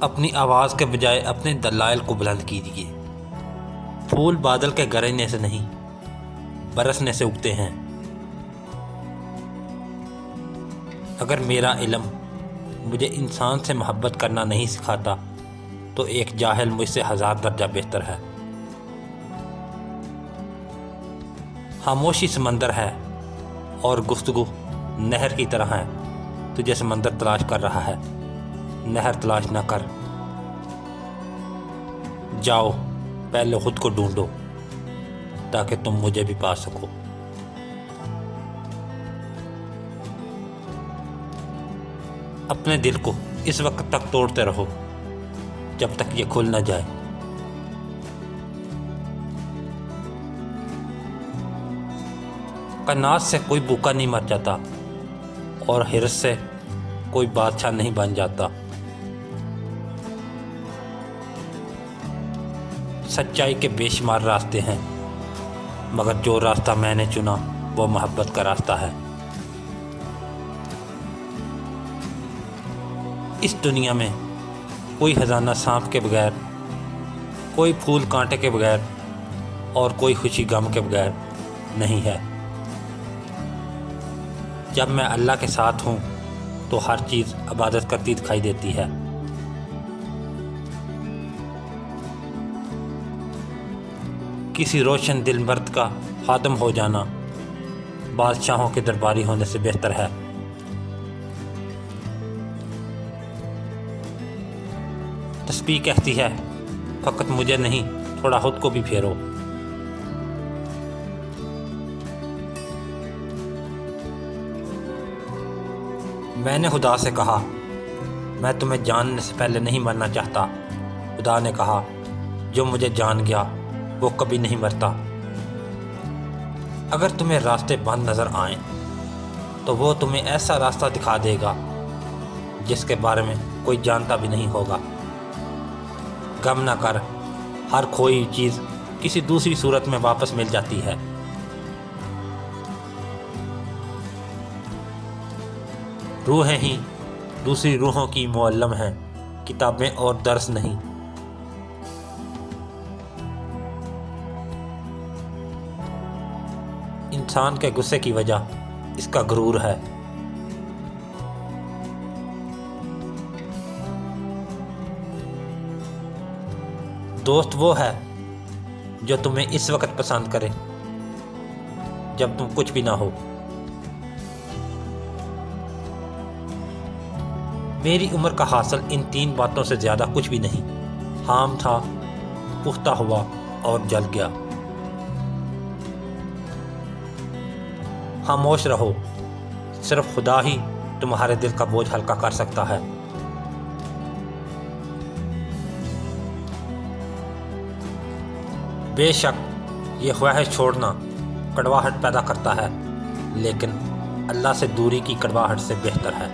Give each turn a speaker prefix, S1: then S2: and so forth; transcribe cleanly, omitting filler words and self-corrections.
S1: اپنی آواز کے بجائے اپنے دلائل کو بلند کیجیے۔ پھول بادل کے گرجنے سے نہیں، برسنے سے اگتے ہیں۔ اگر میرا علم مجھے انسان سے محبت کرنا نہیں سکھاتا تو ایک جاہل مجھ سے 1000 درجہ بہتر ہے۔ خاموشی سمندر ہے اور گفتگو نہر کی طرح ہے۔ تجھے سمندر تلاش کر رہا ہے، نہر تلاش نہ کر۔ جاؤ پہلے خود کو ڈھونڈو تاکہ تم مجھے بھی پا سکو۔ اپنے دل کو اس وقت تک توڑتے رہو جب تک یہ کھل نہ جائے۔ قناعت سے کوئی بھوکا نہیں مر جاتا اور حرص سے کوئی بادشاہ نہیں بن جاتا۔ سچائی کے بے شمار راستے ہیں، مگر جو راستہ میں نے چنا وہ محبت کا راستہ ہے۔ اس دنیا میں کوئی خزانہ سانپ کے بغیر، کوئی پھول کانٹے کے بغیر اور کوئی خوشی غم کے بغیر نہیں ہے۔ جب میں اللہ کے ساتھ ہوں تو ہر چیز عبادت کرتی دکھائی دیتی ہے۔ کسی روشن دل مرد کا خادم ہو جانا بادشاہوں کے درباری ہونے سے بہتر ہے۔ تسبیح کہتی ہے فقط مجھے نہیں، تھوڑا خود کو بھی پھیرو۔ میں نے خدا سے کہا میں تمہیں جاننے سے پہلے نہیں مرنا چاہتا۔ خدا نے کہا جو مجھے جان گیا وہ کبھی نہیں مرتا۔ اگر تمہیں راستے بند نظر آئیں تو وہ تمہیں ایسا راستہ دکھا دے گا جس کے بارے میں کوئی جانتا بھی نہیں ہوگا۔ غم نہ کر، ہر کھوئی چیز کسی دوسری صورت میں واپس مل جاتی ہے۔ روحیں ہی دوسری روحوں کی معلم ہیں، کتابیں اور درس نہیں۔ انسان کے غصے کی وجہ اس کا غرور ہے۔ دوست وہ ہے جو تمہیں اس وقت پسند کرے جب تم کچھ بھی نہ ہو۔ میری عمر کا حاصل ان 3 باتوں سے زیادہ کچھ بھی نہیں۔ خام تھا، پختہ ہوا اور جل گیا۔ خاموش رہو، صرف خدا ہی تمہارے دل کا بوجھ ہلکا کر سکتا ہے۔ بے شک یہ خواہش چھوڑنا کڑواہٹ پیدا کرتا ہے، لیکن اللہ سے دوری کی کڑواہٹ سے بہتر ہے۔